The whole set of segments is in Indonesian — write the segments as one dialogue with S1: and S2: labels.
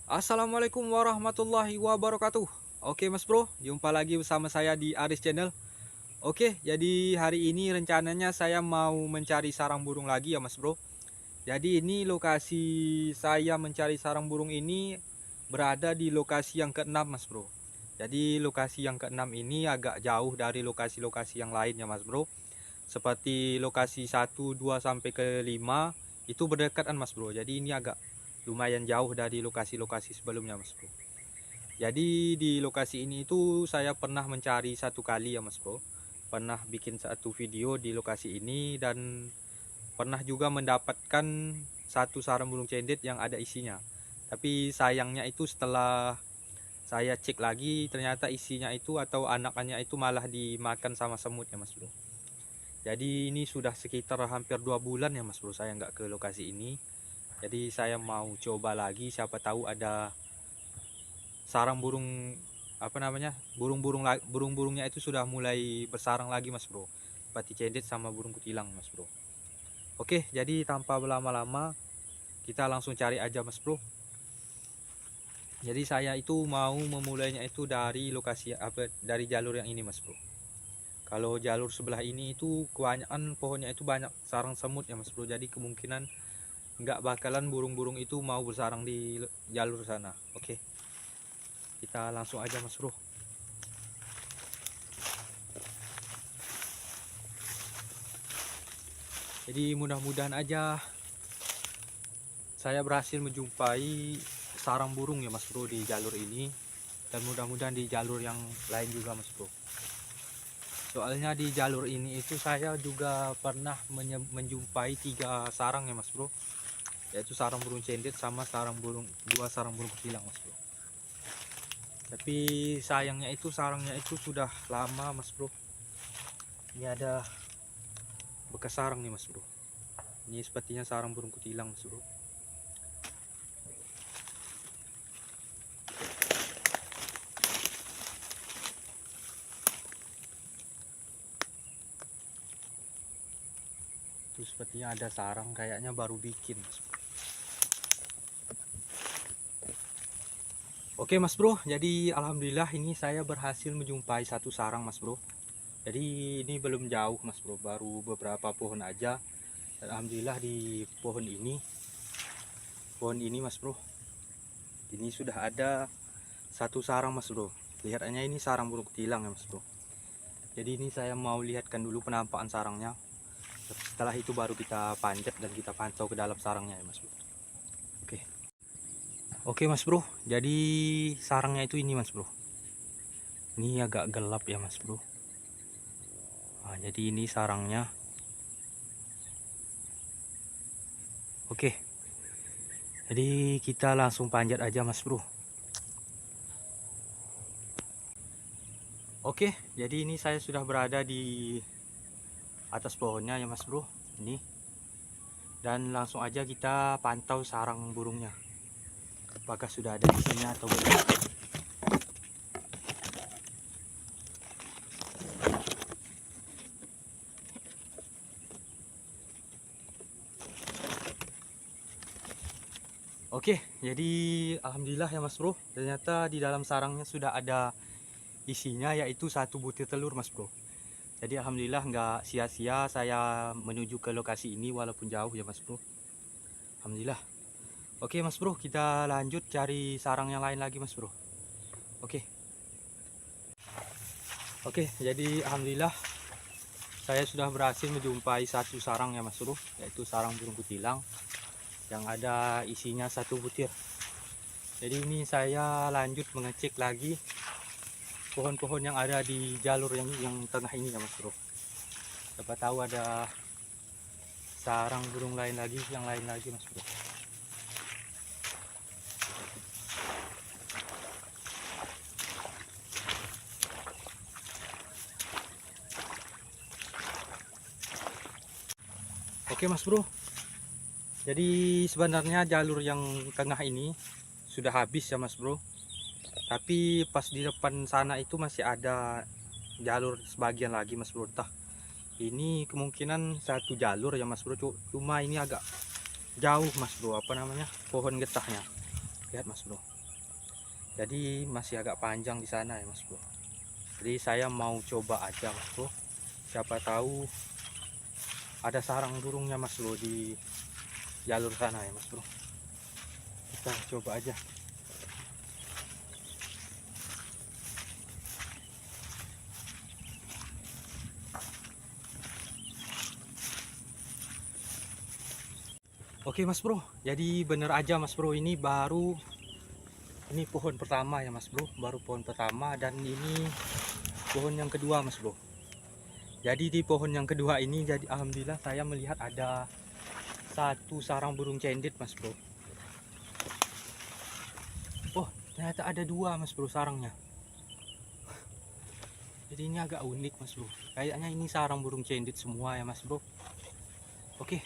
S1: Assalamualaikum warahmatullahi wabarakatuh. Oke mas bro, jumpa lagi bersama saya di Aris Channel. Oke, jadi hari ini rencananya saya mau mencari sarang burung lagi ya mas bro. Jadi ini lokasi saya mencari sarang burung ini berada di lokasi yang keenam mas bro. Jadi lokasi yang keenam ini agak jauh dari lokasi-lokasi yang lain ya mas bro. Seperti lokasi 1, 2 sampai ke 5 itu berdekatan mas bro. Jadi ini agak lumayan jauh dari lokasi-lokasi sebelumnya mas bro. Jadi di lokasi ini itu saya pernah mencari satu kali ya mas bro. Pernah bikin satu video di lokasi ini dan pernah juga mendapatkan satu sarang burung cendet yang ada isinya. Tapi sayangnya itu setelah saya cek lagi ternyata isinya itu atau anakannya itu malah dimakan sama semut ya mas bro. Jadi ini sudah sekitar hampir 2 bulan ya mas bro saya nggak ke lokasi ini. Jadi saya mau coba lagi, siapa tahu ada sarang burung apa namanya, burung-burungnya itu sudah mulai bersarang lagi mas bro, seperti cendet sama burung kutilang mas bro. Oke, jadi tanpa berlama-lama kita langsung cari aja mas bro. Jadi saya itu mau memulainya itu dari lokasi apa, dari jalur yang ini mas bro. Kalau jalur sebelah ini itu kebanyakan pohonnya itu banyak sarang semut ya mas bro, jadi kemungkinan nggak bakalan burung-burung itu mau bersarang di jalur sana. Oke, kita langsung aja mas bro. Jadi mudah-mudahan aja saya berhasil menjumpai sarang burung ya mas bro di jalur ini, dan mudah-mudahan di jalur yang lain juga mas bro. Soalnya di jalur ini itu saya juga pernah menjumpai 3 sarang ya mas bro, yaitu sarang burung cendet sama dua sarang burung kutilang mas bro. Tapi sayangnya itu sarangnya itu sudah lama mas bro. Ini ada bekas sarang nih mas bro. Ini sepertinya sarang burung kutilang mas bro. Itu sepertinya ada sarang, kayaknya baru bikin mas bro. Oke mas bro, jadi alhamdulillah ini saya berhasil menjumpai satu sarang mas bro. Jadi ini belum jauh mas bro, baru beberapa pohon aja. Dan alhamdulillah di pohon ini mas bro, ini sudah ada satu sarang mas bro. Lihatnya ini sarang burung kutilang ya mas bro. Jadi ini saya mau lihatkan dulu penampakan sarangnya. Setelah itu baru kita panjat dan kita pantau ke dalam sarangnya ya mas bro. Oke. Oke mas bro, jadi sarangnya itu ini mas bro. Ini agak gelap ya mas bro. Nah, jadi ini sarangnya. Oke, jadi kita langsung panjat aja mas bro. Oke, jadi ini saya sudah berada di atas pohonnya ya mas bro. Ini, dan langsung aja kita pantau sarang burungnya, apakah sudah ada isinya atau belum. Oke, jadi alhamdulillah ya mas bro, ternyata di dalam sarangnya sudah ada isinya, yaitu satu butir telur mas bro. Jadi alhamdulillah nggak sia-sia saya menuju ke lokasi ini walaupun jauh ya mas bro. Alhamdulillah. Oke mas bro, kita lanjut cari sarang yang lain lagi mas bro. Oke. Oke, jadi alhamdulillah saya sudah berhasil menjumpai satu sarang ya mas bro, yaitu sarang burung kutilang yang ada isinya satu butir. Jadi ini saya lanjut mengecek lagi pohon-pohon yang ada di jalur yang tengah ini ya mas bro. Siapa tahu ada sarang burung lain lagi, yang lain lagi mas bro. Oke mas bro, jadi sebenarnya jalur yang tengah ini sudah habis ya mas bro, tapi pas di depan sana itu masih ada jalur sebagian lagi mas bro. Entah ini kemungkinan satu jalur ya mas bro, cuma ini agak jauh mas bro, apa namanya, pohon getahnya. Lihat mas bro, Jadi masih agak panjang di sana ya Mas Bro. Jadi saya mau coba aja Mas Bro. Siapa tahu ada sarang burungnya Mas Bro di jalur sana ya Mas Bro. Kita coba aja. Oke Mas Bro, jadi bener aja Mas Bro, ini pohon pertama ya Mas Bro, baru pohon pertama, dan ini pohon yang kedua Mas Bro. Jadi di pohon yang kedua ini, jadi alhamdulillah saya melihat ada satu sarang burung cendit Mas Bro. Oh, ternyata ada dua Mas Bro sarangnya. Jadi ini agak unik Mas Bro, kayaknya ini sarang burung cendit semua ya Mas Bro. Oke,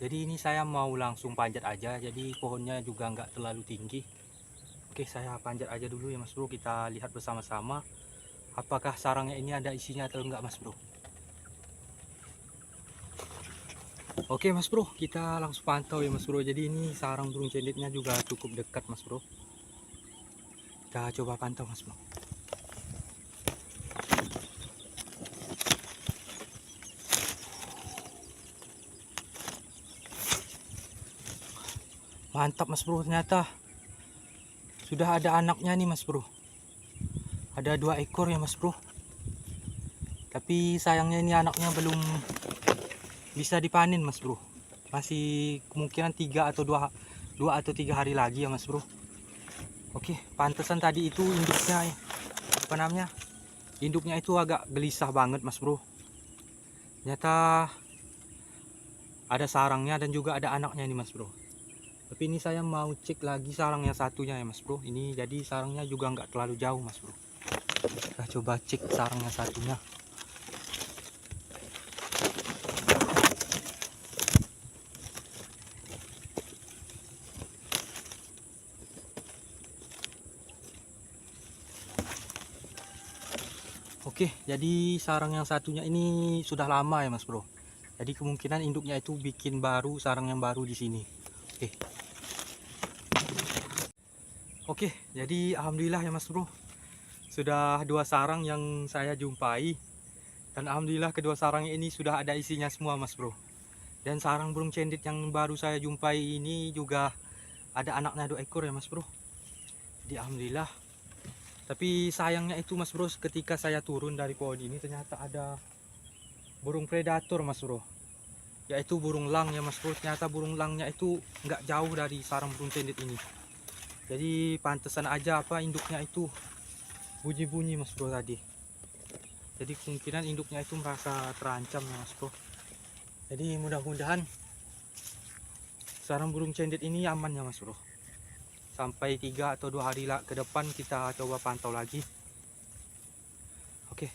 S1: jadi ini saya mau langsung panjat aja, jadi pohonnya juga nggak terlalu tinggi. Oke, saya panjat aja dulu ya Mas Bro, kita lihat bersama-sama apakah sarangnya ini ada isinya atau enggak Mas Bro. Oke Mas Bro, kita langsung pantau ya Mas Bro. Jadi ini sarang burung cenditnya juga cukup dekat Mas Bro. Kita coba pantau Mas Bro. Mantap Mas Bro, ternyata sudah ada anaknya nih Mas Bro. Ada 2 ekor ya Mas Bro. Tapi sayangnya ini anaknya belum bisa dipanen Mas Bro. Masih kemungkinan 3 atau 2 atau 3 hari lagi ya Mas Bro. Oke, pantesan tadi itu induknya induknya itu agak gelisah banget Mas Bro. Ternyata ada sarangnya dan juga ada anaknya nih Mas Bro. Tapi ini saya mau cek lagi sarang yang satunya ya Mas Bro. Ini jadi sarangnya juga nggak terlalu jauh Mas Bro. Kita coba cek sarang yang satunya. Oke, jadi sarang yang satunya ini sudah lama ya Mas Bro. Jadi kemungkinan induknya itu bikin baru sarang yang baru di sini. Oke. Oke, jadi alhamdulillah ya Mas Bro. Sudah 2 sarang yang saya jumpai. Dan alhamdulillah kedua sarang ini sudah ada isinya semua Mas Bro. Dan sarang burung cendit yang baru saya jumpai ini juga ada anaknya 2 ekor ya Mas Bro. Jadi alhamdulillah. Tapi sayangnya itu Mas Bro, ketika saya turun dari pohon ini ternyata ada burung predator Mas Bro. Yaitu burung lang ya Mas Bro. Ternyata burung langnya itu nggak jauh dari sarang burung cendit ini. Jadi pantesan aja induknya itu bunyi-bunyi Mas Bro tadi. Jadi kemungkinan induknya itu merasa terancam ya Mas Bro. Jadi mudah-mudahan sarang burung cendit ini aman ya Mas Bro. Sampai 3 atau 2 hari ke depan kita coba pantau lagi. Oke,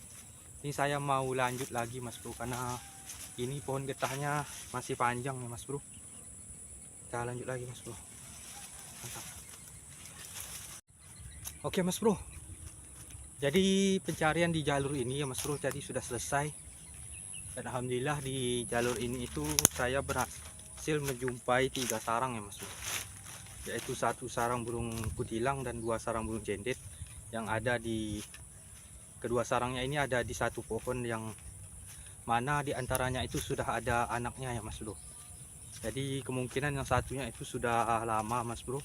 S1: ini saya mau lanjut lagi Mas Bro, karena ini pohon getahnya masih panjang ya Mas Bro. Kita lanjut lagi Mas Bro. Mantap. Oke Mas Bro, jadi pencarian di jalur ini ya Mas Bro jadi sudah selesai. Dan alhamdulillah di jalur ini itu saya berhasil menjumpai 3 sarang ya Mas Bro. Yaitu 1 sarang burung kutilang dan 2 sarang burung cendit yang ada di kedua sarangnya ini ada di 1 pohon yang mana diantaranya itu sudah ada anaknya ya Mas Bro. Jadi kemungkinan yang satunya itu sudah lama Mas Bro.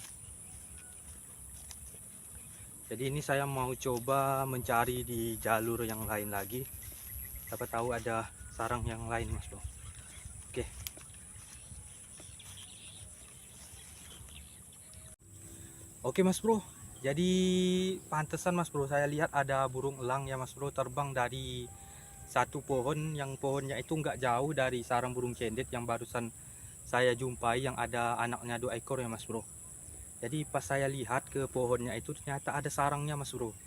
S1: Jadi ini saya mau coba mencari di jalur yang lain lagi. Siapa tahu ada sarang yang lain Mas Bro. Oke. Oke Mas Bro. Jadi pantesan Mas Bro, saya lihat ada burung elang ya Mas Bro terbang dari 1 pohon, yang pohonnya itu nggak jauh dari sarang burung cendit yang barusan saya jumpai yang ada anaknya 2 ekor ya Mas Bro. Jadi pas saya lihat ke pohonnya itu ternyata ada sarangnya Mas Bro.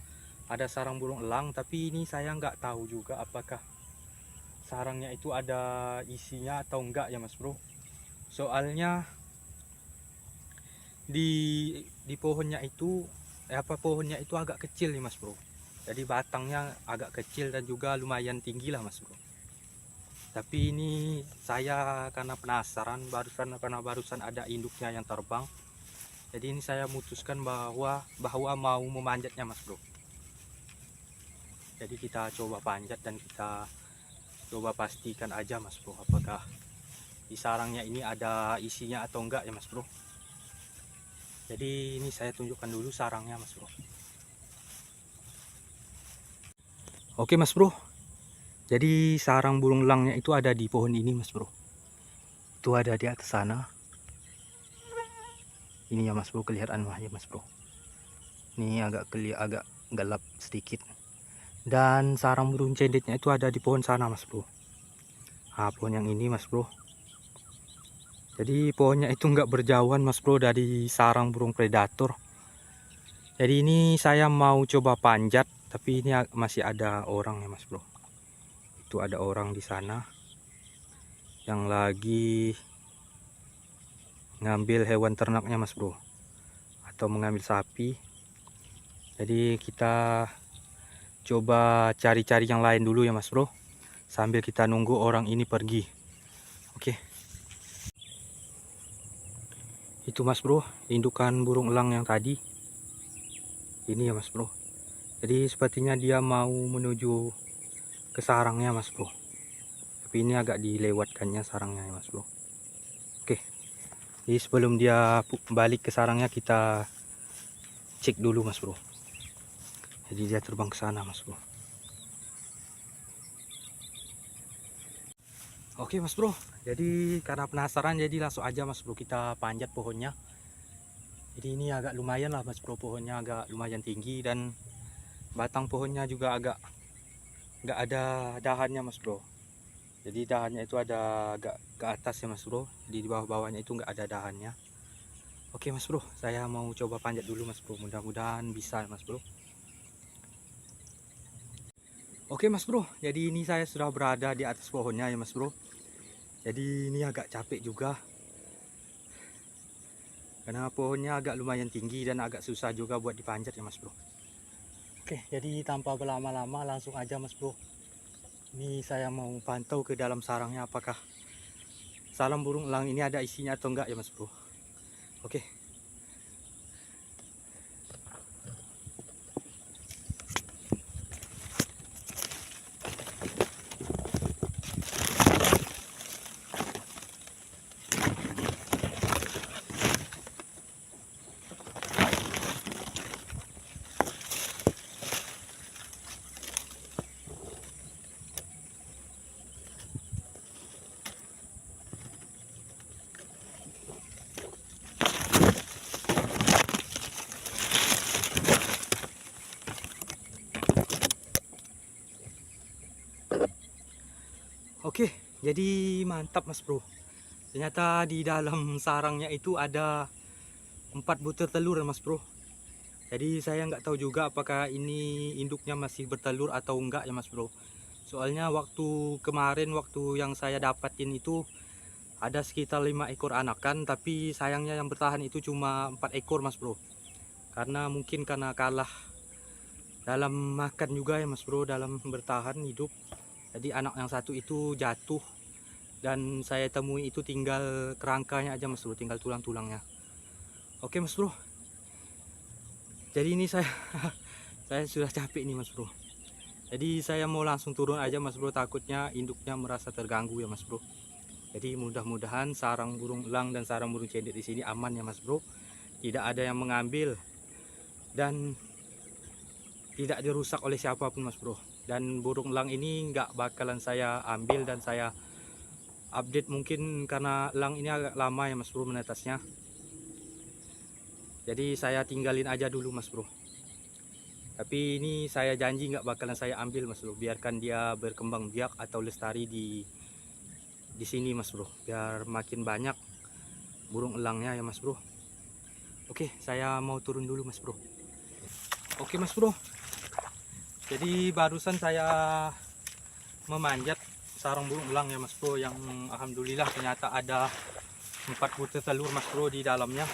S1: Ada sarang burung elang, tapi ini saya nggak tahu juga apakah sarangnya itu ada isinya atau enggak ya Mas Bro. Soalnya di pohonnya itu pohonnya itu agak kecil nih Mas Bro. Jadi batangnya agak kecil dan juga lumayan tinggi lah Mas Bro. Tapi ini saya karena penasaran karena barusan ada induknya yang terbang. Jadi ini saya memutuskan bahwa mau memanjatnya mas bro. Jadi kita coba panjat dan kita coba pastikan aja mas bro, apakah di sarangnya ini ada isinya atau enggak ya mas bro. Jadi ini saya tunjukkan dulu sarangnya mas bro. Oke mas bro, jadi sarang burung elangnya itu ada di pohon ini mas bro. Itu ada di atas sana. Ini ya mas bro, kelihatan ya mas bro. Ini agak gelap sedikit. Dan sarang burung cendetnya itu ada di pohon sana mas bro. Nah, pohon yang ini mas bro. Jadi pohonnya itu nggak berjauhan mas bro dari sarang burung predator. Jadi ini saya mau coba panjat, tapi ini masih ada orang ya mas bro. Itu ada orang di sana yang lagi ngambil hewan ternaknya mas bro, atau mengambil sapi. Jadi kita coba cari-cari yang lain dulu ya mas bro, sambil kita nunggu orang ini pergi. Oke. Itu mas bro, indukan burung elang yang tadi. Ini ya mas bro. Jadi sepertinya dia mau menuju ke sarangnya mas bro. Tapi ini agak dilewatkannya sarangnya ya mas bro. Oke. Jadi sebelum dia balik ke sarangnya, kita cek dulu mas bro. Jadi dia terbang ke sana mas bro. Oke mas bro, jadi karena penasaran jadi langsung aja mas bro kita panjat pohonnya. Jadi ini agak lumayan lah mas bro, pohonnya agak lumayan tinggi dan batang pohonnya juga agak nggak ada dahannya mas bro. Jadi dahannya itu ada agak ke atas ya mas bro, di bawah-bawahnya itu nggak ada dahannya. Oke mas bro, saya mau coba panjat dulu mas bro, mudah-mudahan bisa mas bro. Oke mas bro, jadi ini saya sudah berada di atas pohonnya ya mas bro. Jadi ini agak capek juga, karena pohonnya agak lumayan tinggi dan agak susah juga buat dipanjat ya mas bro. Oke, jadi tanpa berlama-lama langsung aja mas bro. Ini saya mau pantau ke dalam sarangnya, apakah sarang burung elang ini ada isinya atau enggak ya mas bro. Oke. Oke, jadi mantap mas bro. Ternyata di dalam sarangnya itu ada 4 butir telur mas bro. Jadi saya nggak tahu juga apakah ini induknya masih bertelur atau enggak ya mas bro. Soalnya waktu kemarin, waktu yang saya dapatin itu ada sekitar 5 ekor anakan, tapi sayangnya yang bertahan itu cuma 4 ekor mas bro. Karena mungkin karena kalah dalam makan juga ya mas bro, dalam bertahan hidup. Jadi anak yang satu itu jatuh dan saya temui itu tinggal kerangkanya aja mas bro, tinggal tulang-tulangnya. Oke mas bro, jadi ini saya saya sudah capek nih mas bro. Jadi saya mau langsung turun aja mas bro, takutnya induknya merasa terganggu ya mas bro. Jadi mudah-mudahan sarang burung elang dan sarang burung cendet di sini aman ya mas bro, tidak ada yang mengambil dan tidak dirusak oleh siapapun mas bro. Dan burung elang ini nggak bakalan saya ambil dan saya update, mungkin karena elang ini agak lama ya mas bro menetasnya. Jadi saya tinggalin aja dulu mas bro. Tapi ini saya janji nggak bakalan saya ambil mas bro, biarkan dia berkembang biak atau lestari di sini mas bro, biar makin banyak burung elangnya ya mas bro. Oke, saya mau turun dulu mas bro. Oke mas bro, jadi barusan saya memanjat sarang burung elang ya mas bro, yang alhamdulillah ternyata ada 4 butir telur mas bro di dalamnya.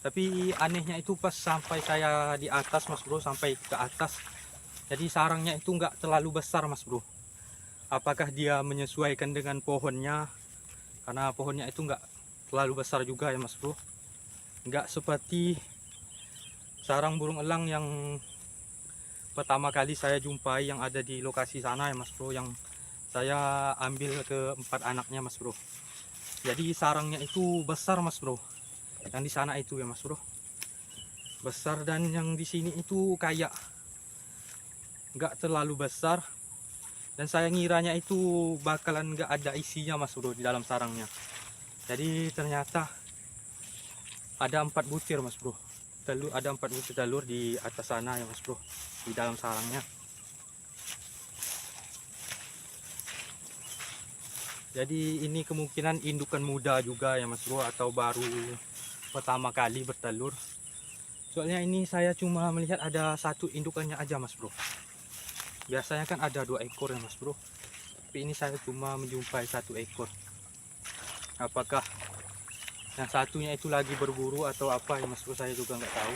S1: Tapi anehnya itu pas sampai saya di atas mas bro, sampai ke atas, jadi sarangnya itu nggak terlalu besar mas bro. Apakah dia menyesuaikan dengan pohonnya, karena pohonnya itu nggak terlalu besar juga ya mas bro. nggak seperti sarang burung elang yang pertama kali saya jumpai yang ada di lokasi sana ya Mas Bro, yang saya ambil ke 4 anaknya Mas Bro. Jadi sarangnya itu besar Mas Bro, yang di sana itu ya Mas Bro, besar, dan yang di sini itu kayak nggak terlalu besar, dan saya ngiranya itu bakalan nggak ada isinya Mas Bro di dalam sarangnya. Jadi ternyata ada 4 butir Mas Bro, telur, ada 4 butir telur di atas sana ya Mas Bro, di dalam sarangnya. Jadi ini kemungkinan indukan muda juga ya Mas Bro, atau baru pertama kali bertelur. Soalnya ini saya cuma melihat ada 1 indukannya aja Mas Bro. Biasanya kan ada 2 ekor ya Mas Bro, tapi ini saya cuma menjumpai 1 ekor. Apakah yang satunya itu lagi berburu atau apa ya Mas Bro, saya juga nggak tahu.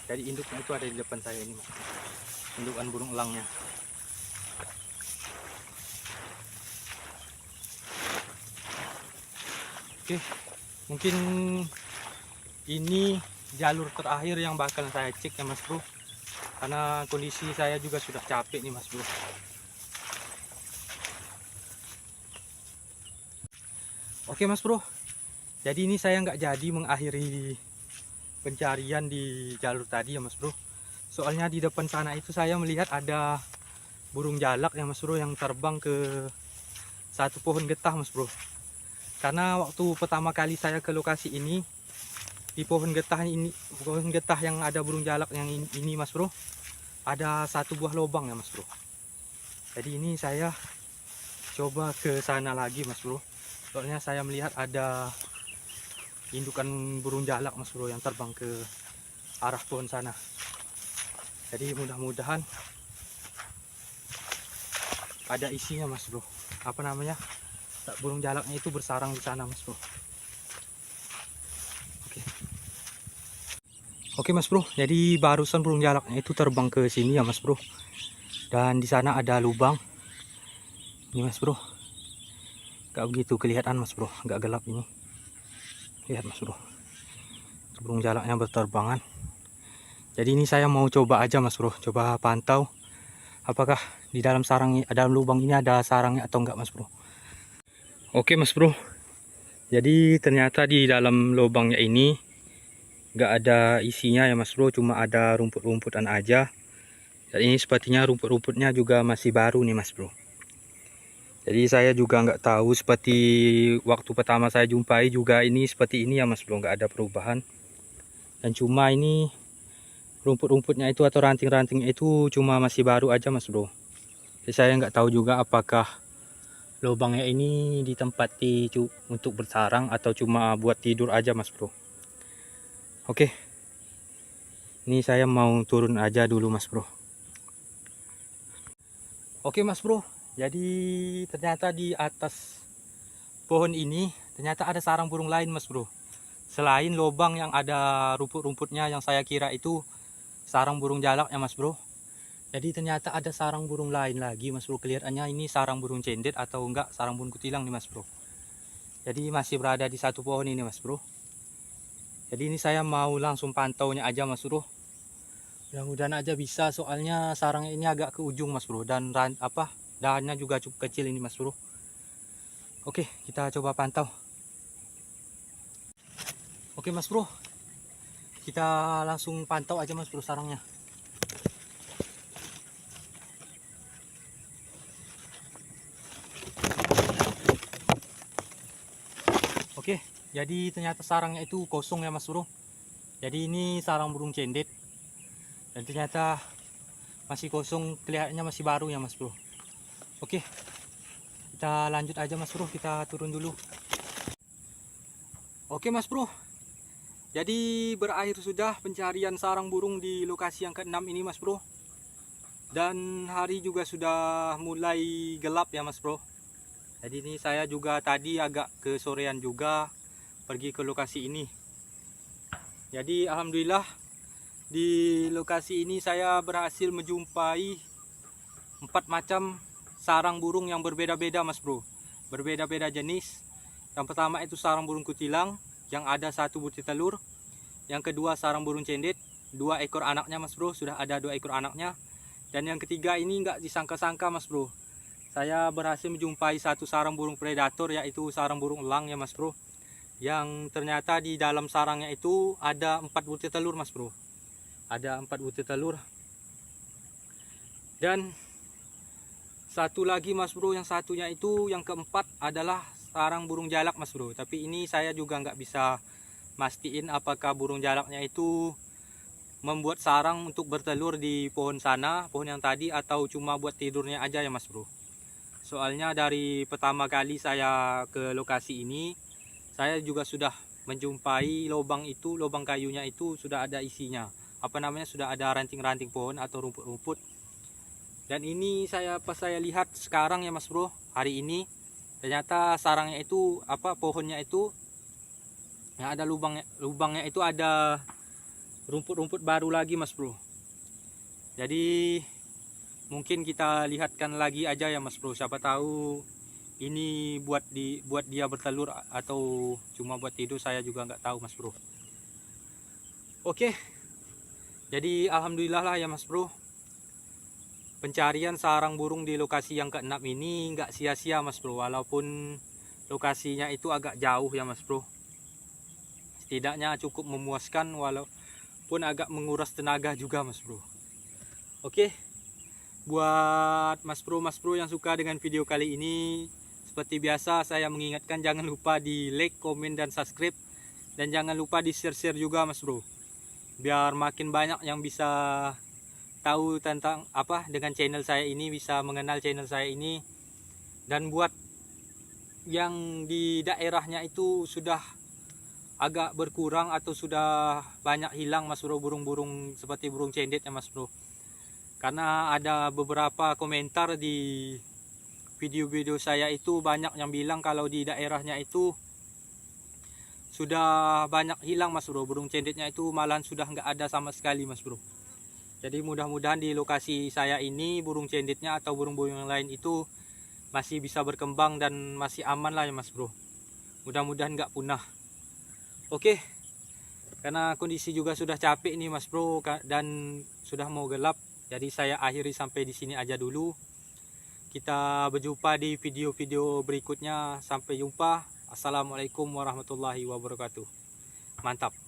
S1: Jadi induknya itu ada di depan saya ini Mas Bro, indukan burung elangnya. Oke, mungkin ini jalur terakhir yang bakal saya cek ya Mas Bro, karena kondisi saya juga sudah capek nih Mas Bro. Oke Mas Bro, jadi ini saya nggak jadi mengakhiri pencarian di jalur tadi ya Mas Bro. Soalnya di depan sana itu saya melihat ada burung jalak ya Mas Bro, yang terbang ke satu pohon getah Mas Bro. Karena waktu pertama kali saya ke lokasi ini, di pohon getah yang ada burung jalak yang ini Mas Bro, ada 1 buah lubang ya Mas Bro. Jadi ini saya coba ke sana lagi Mas Bro, soalnya saya melihat ada indukan burung jalak Mas Bro yang terbang ke arah pohon sana. Jadi mudah-mudahan ada isinya Mas Bro, apa namanya, burung jalaknya itu bersarang di sana Mas Bro. Oke Mas Bro, jadi barusan burung jalaknya itu terbang ke sini ya Mas Bro, dan di sana ada lubang ini Mas Bro. Gak begitu kelihatan Mas Bro, agak gelap ini. Lihat Mas Bro, burung jalaknya berterbangan. Jadi ini saya mau coba aja Mas Bro, coba pantau apakah di dalam sarang, dalam lubang ini ada sarangnya atau enggak Mas Bro. Oke Mas Bro, jadi ternyata di dalam lubangnya ini nggak ada isinya ya Mas Bro, cuma ada rumput-rumputan aja. Dan ini sepertinya rumput-rumputnya juga masih baru nih Mas Bro. Jadi saya juga nggak tahu, seperti waktu pertama saya jumpai juga ini seperti ini ya Mas Bro, nggak ada perubahan. Dan cuma ini rumput-rumputnya itu atau ranting-rantingnya itu cuma masih baru aja Mas Bro. Jadi saya nggak tahu juga apakah lubangnya ini ditempati untuk bersarang atau cuma buat tidur aja Mas Bro. Oke, ini saya mau turun aja dulu Mas Bro. Oke Mas Bro, jadi ternyata di atas pohon ini ternyata ada sarang burung lain Mas Bro. Selain lubang yang ada rumput-rumputnya yang saya kira itu sarang burung jalak ya Mas Bro. Jadi ternyata ada sarang burung lain lagi Mas Bro. Kelihatannya ini sarang burung cendet atau enggak sarang burung kutilang nih Mas Bro. Jadi masih berada di satu pohon ini Mas Bro. Jadi ini saya mau langsung pantaunya aja Mas Bro. Mudah-mudahan aja bisa, soalnya sarangnya ini agak ke ujung Mas Bro, dan dahannya juga cukup kecil ini Mas Bro. Oke, kita coba pantau. Oke Mas Bro, kita langsung pantau aja Mas Bro sarangnya. Oke, jadi ternyata sarangnya itu kosong ya Mas Bro. Jadi ini sarang burung cendet, dan ternyata masih kosong, kelihatannya masih baru ya Mas Bro. Oke, kita lanjut aja Mas Bro, kita turun dulu. Oke Mas Bro, jadi berakhir sudah pencarian sarang burung di lokasi yang ke-6 ini Mas Bro. Dan hari juga sudah mulai gelap ya Mas Bro. Jadi ini saya juga tadi agak kesorean juga pergi ke lokasi ini. Jadi alhamdulillah di lokasi ini saya berhasil menjumpai 4 macam sarang burung yang berbeda-beda Mas Bro. Berbeda-beda jenis. Yang pertama itu sarang burung kutilang yang ada 1 butir telur. Yang kedua sarang burung cendet, 2 ekor anaknya Mas Bro, sudah ada 2 ekor anaknya. Dan yang ketiga ini nggak disangka-sangka Mas Bro, saya berhasil menjumpai satu sarang burung predator, yaitu sarang burung elang ya Mas Bro. Yang ternyata di dalam sarangnya itu ada 4 butir telur Mas Bro. Ada 4 butir telur. Dan satu lagi Mas Bro, yang satunya itu yang keempat adalah sarang burung jalak Mas Bro. Tapi ini saya juga nggak bisa mastiin apakah burung jalaknya itu membuat sarang untuk bertelur di pohon sana, pohon yang tadi, atau cuma buat tidurnya aja ya Mas Bro. Soalnya dari pertama kali saya ke lokasi ini, saya juga sudah menjumpai lubang itu, lubang kayunya itu sudah ada isinya. Apa namanya, sudah ada ranting-ranting pohon atau rumput-rumput. Dan ini pas saya lihat sekarang ya Mas Bro, hari ini ternyata sarangnya itu pohonnya itu yang ada lubangnya itu ada rumput-rumput baru lagi Mas Bro. Jadi mungkin kita lihatkan lagi aja ya Mas Bro, siapa tahu ini buat dia bertelur atau cuma buat tidur, saya juga nggak tahu Mas Bro. Oke, jadi alhamdulillah lah ya Mas Bro, pencarian sarang burung di lokasi yang ke-6 ini nggak sia-sia Mas Bro, walaupun lokasinya itu agak jauh ya Mas Bro. Setidaknya cukup memuaskan walaupun agak menguras tenaga juga Mas Bro. Oke, buat Mas Bro yang suka dengan video kali ini, seperti biasa saya mengingatkan jangan lupa di like, komen, dan subscribe. Dan jangan lupa di share-share juga Mas Bro, biar makin banyak yang bisa tahu tentang dengan channel saya ini, bisa mengenal channel saya ini. Dan buat yang di daerahnya itu sudah agak berkurang atau sudah banyak hilang Mas Bro burung-burung seperti burung cendet ya Mas Bro, karena ada beberapa komentar di video-video saya itu banyak yang bilang kalau di daerahnya itu sudah banyak hilang Mas Bro, burung cendetnya itu malahan sudah nggak ada sama sekali Mas Bro. Jadi mudah-mudahan di lokasi saya ini burung cendetnya atau burung-burung yang lain itu masih bisa berkembang dan masih aman lah ya Mas Bro, mudah-mudahan nggak punah. Oke, karena kondisi juga sudah capek nih Mas Bro dan sudah mau gelap, jadi saya akhiri sampai di sini aja dulu. Kita berjumpa di video-video berikutnya. Sampai jumpa. Assalamualaikum warahmatullahi wabarakatuh. Mantap.